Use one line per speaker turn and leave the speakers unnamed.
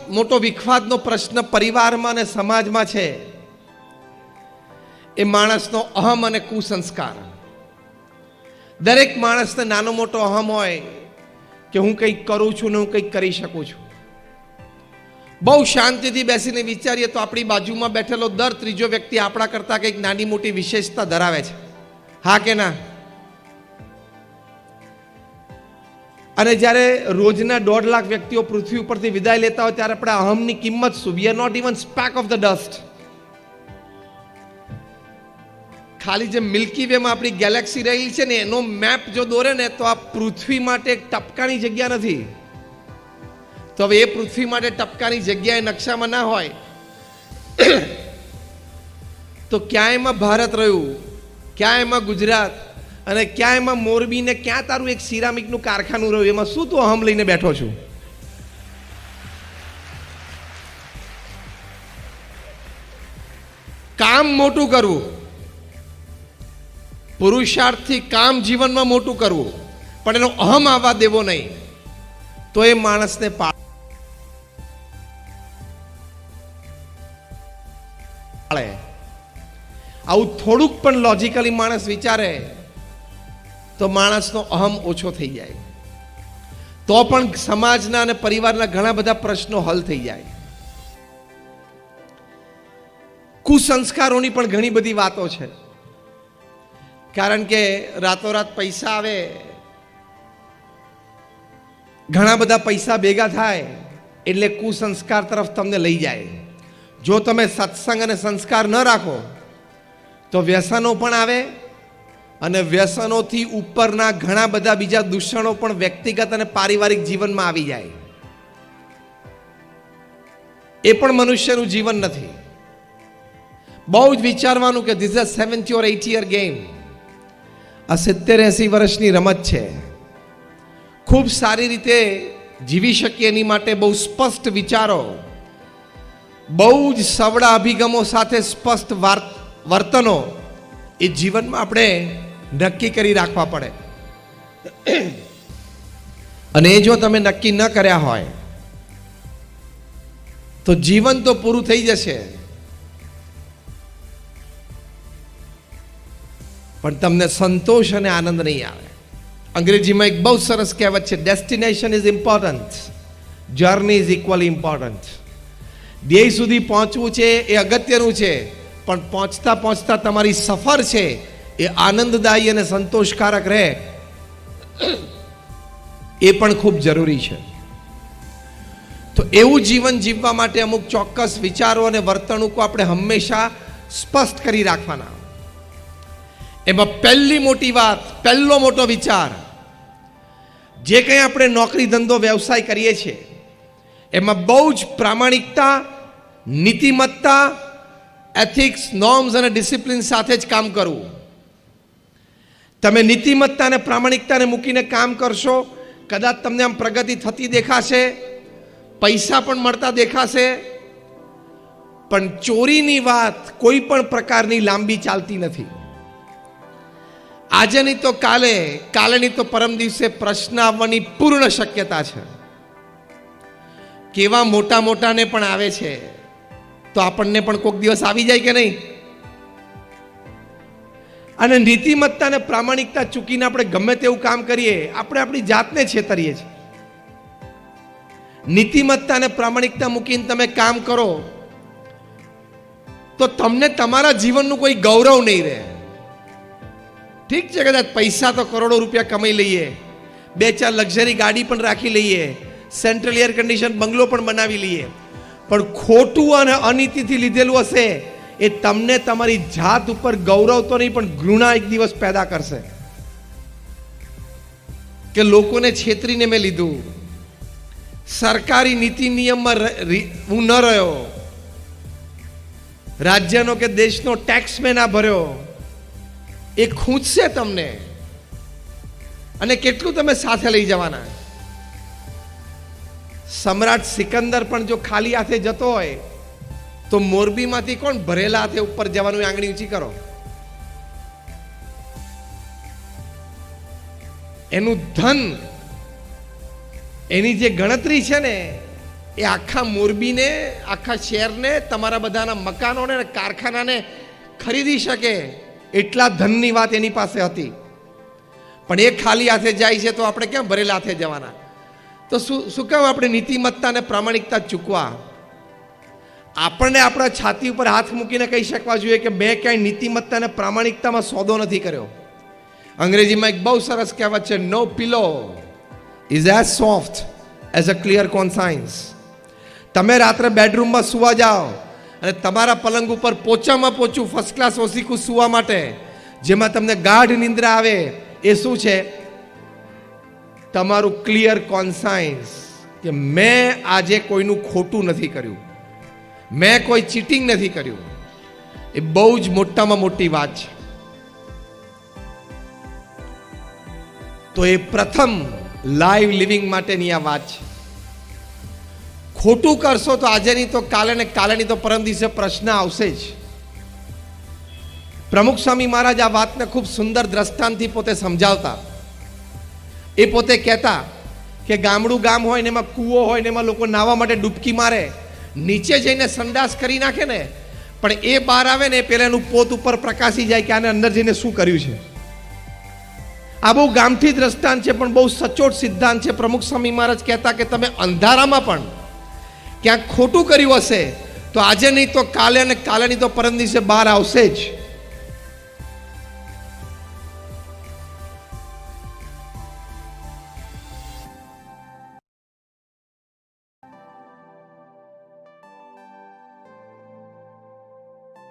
મોટો વિખવાદનો પ્રશ્ન પરિવારમાં અને સમાજમાં છે એ માણસનો અહમ અને કુસંસ્કાર. દરેક માણસને નાનો મોટો અહમ હોય કે હું કંઈક કરું છું ને હું કંઈક કરી શકું છું. બહુ શાંતિથી બેસીને વિચારીએ તો આપણી બાજુમાં બેઠેલો દર ત્રીજો વ્યક્તિ આપણા કરતાં કંઈક નાની મોટી વિશેષતા ધરાવે છે. હા કે ના? અને જ્યારે રોજના 1.5 લાખ વ્યક્તિઓ પૃથ્વી ઉપરથી વિદાય લેતા હોય ત્યારે આપણે અહમની કિંમત શું? We are not even speck of the dust. ખાલી જે મિલ્કી વેમાં આપણી ગેલેક્સી રહેલી છે ને એનો મેપ જો દોરે ને તો આ પૃથ્વી માટે એક ટપકાની જગ્યા નથી. તો હવે એ પૃથ્વી માટે ટપકાની જગ્યા એ નકશામાં ના હોય તો ક્યાં એમાં ભારત રહ્યું, ક્યાં એમાં ગુજરાત, અને ક્યાં એમાં મોરબી, ને ક્યાં તારું એક સિરામિકનું કારખાનું રહ્યું? એમાં શું તું અહમ લઈને બેઠો છું? કામ મોટું કરવું, પુરુષાર્થથી કામ જીવનમાં મોટું કરવું, પણ એનો અહમ આવવા દેવો નહીં, તો એ માણસને પાળે. આવું થોડુંક પણ લોજિકલી માણસ વિચારે તો માણસનો અહમ ઓછો થઈ જાય, તો પણ સમાજના અને પરિવારના ઘણા બધા પ્રશ્નો હલ થઈ જાય. કુસંસ્કારોની પણ ઘણી બધી વાતો છે, કારણ કે રાતોરાત પૈસા આવે, ઘણા બધા પૈસા ભેગા થાય એટલે કુસંસ્કાર તરફ તમને લઈ જાય. જો તમે સત્સંગ અને સંસ્કાર ન રાખો તો વ્યસનો પણ આવે, અને વ્યસનોથી ઉપરના ઘણા બધા બીજા દૂષણો પણ વ્યક્તિગત અને પારિવારિક જીવનમાં આવી જાય. એ પણ મનુષ્યનું જીવન નથી. બહુ જ વિચારવાનું કે this is 70 or 80 year game. આ 70-80 વર્ષની રમત છે. ખૂબ સારી રીતે જીવી શકીએ એની માટે બહુ સ્પષ્ટ વિચારો, બહુ જ સવડા અભિગમો સાથે સ્પષ્ટ વર્તનો એ જીવનમાં આપણે નક્કી કરી રાખવા પડે. અને એ જો તમે નક્કી ન કર્યા હોય તો જીવન તો પૂરું થઈ જશે, પણ તમને સંતોષ અને આનંદ નહીં આવે. અંગ્રેજીમાં એક બહુ સરસ કહેવત છે, destination is important, journey is equally important. ધ્યેય સુધી પહોંચવું છે એ અગત્યનું છે, પણ પહોંચતા પહોંચતા તમારી સફર છે એ આનંદદાયી અને સંતોષકારક રહે એ પણ ખૂબ જરૂરી છે. તો એવું જીવન જીવવા માટે અમુક ચોક્કસ વિચારો અને વર્તણૂકો આપણે હંમેશા સ્પષ્ટ કરી રાખવાના. એમાં પહેલી મોટી વાત, પહેલો મોટો વિચાર, જે કંઈ આપણે નોકરી ધંધો વ્યવસાય કરીએ છીએ એમાં બહુ જ પ્રામાણિકતા, નીતિમત્તા, એથિક્સ, નોર્મ્સ અને ડિસિપ્લિન સાથે જ કામ કરવું. તમે નીતિમત્તા અને પ્રામાણિકતાને મૂકીને કામ કરશો, કદાચ તમને આમ પ્રગતિ થતી દેખાશે, પૈસા પણ મળતા દેખાશે, પણ ચોરીની વાત કોઈ પણ પ્રકારની લાંબી ચાલતી નથી. આજે નહીં તો કાલે, કાલે નહીં તો પરમ દિવસે પ્રશ્ન આવવાની પૂર્ણ શક્યતા છે. કેવા મોટા મોટાને પણ આવે છે તો આપણને પણ કોઈક દિવસ આવી જાય કે નહીં? અને નીતિમત્તા અને પ્રામાણિકતા ચૂકીને આપણે ગમે તેવું કામ કરીએ, આપણે આપણી જાતને છેતરીએ છીએ. નીતિમત્તા અને પ્રામાણિકતા મૂકીને તમે કામ કરો તો તમને તમારા જીવનનું કોઈ ગૌરવ નહીં રહે. ઠીક છે, કદાચ પૈસા તો કરોડો રૂપિયા કમાઈ લઈએ, 2-4 લક્ઝરી ગાડી પણ રાખી લઈએ, સેન્ટ્રલ એર કન્ડિશન બંગલો પણ બનાવી લઈએ, પણ ખોટું અને અનીતિથી લીધેલું હશે એ તમને તમારી જાત ઉપર ગૌરવ તો નહીં પણ ઘૃણા એક દિવસ પેદા કરશે કે લોકોને છેતરીને મેં લીધું, સરકારી નીતિ નિયમમાં હું ન રહ્યો, રાજ્યનો કે દેશનો ટેક્સ મેં ના ભર્યો. એ ખૂંચશે તમને, અને કેટલું તમે સાથે લઈ જવાના. સમ્રાટ સિકંદર પણ જો ખાલી હાથે જતો હોય તો મોરબીમાંથી કોણ ભરેલા હાથે ઉપર જવાનું? આંગળી ઊંચી કરો. એનું ધન, એની જે ગણતરી છે ને એ આખા મોરબીને, આખા શહેરને, તમારા બધાના મકાનોને અને કારખાનાને ખરીદી શકે એટલા ધનની વાત એની પાસે હતી. પણ એ ખાલી હાથે જાય છે તો આપણે કેમ ભરેલા હાથે જવાના? તો શું કામ આપણે નીતિમત્તા અને પ્રામાણિકતા ચૂકવા? આપણને આપણા છાતી ઉપર હાથ મૂકીને કહી શકવા જોઈએ કે મેં ક્યાંય નીતિમત્તા અને પ્રામાણિકતામાં સોદો નથી કર્યો. અંગ્રેજીમાં એક બહુ સરસ કહેવત છે, no pillow is as soft as a clear conscience. તમે રાત્રે બેડરૂમમાં સૂવા જાઓ અને તમારા પલંગ ઉપર પોચામાં પોચું ફર્સ્ટ ક્લાસ ઓસીકું સૂવા માટે જેમાં તમને ગાઢ નિંદ્રા આવે, એ શું છે? તમારું ક્લિયર કોન્સાયન્સ કે મેં આજે કોઈનું ખોટું નથી કર્યું, મેં કોઈ ચીટિંગ નથી કર્યું. એ બહુ જ મોટામાં મોટી વાત છે. તો એ પ્રથમ લાઈવ લિવિંગ માટેની આ વાત છે. ખોટું કરશો તો આજે નહીં તો કાલે, ને કાલે નહીં તો પરમ દિવસે પ્રશ્ન આવશે જ. પ્રમુખ સ્વામી મહારાજ આ વાતને ખૂબ સુંદર દ્રષ્ટાંતથી પોતે સમજાવતા. એ પોતે કહેતા કે ગામડું ગામ હોય ને એમાં કૂવો હોય ને એમાં લોકો નાહવા માટે ડૂબકી મારે, નીચે જઈને સંડાસ કરી નાખે ને, પણ એ બહાર આવે ને પેલા એનું પોત ઉપર પ્રકાશી જાય કે આને અંદર જઈને શું કર્યું છે. આ બહુ ગામઠી દ્રષ્ટાંત છે પણ બહુ સચોટ સિદ્ધાંત છે. પ્રમુખ સ્વામી મહારાજ કહેતા કે તમે અંધારામાં પણ ક્યાંક ખોટું કર્યું હશે તો આજે નહીં તો કાલે, અને કાલે નહીં તો પરમ દિવસે બહાર આવશે જ.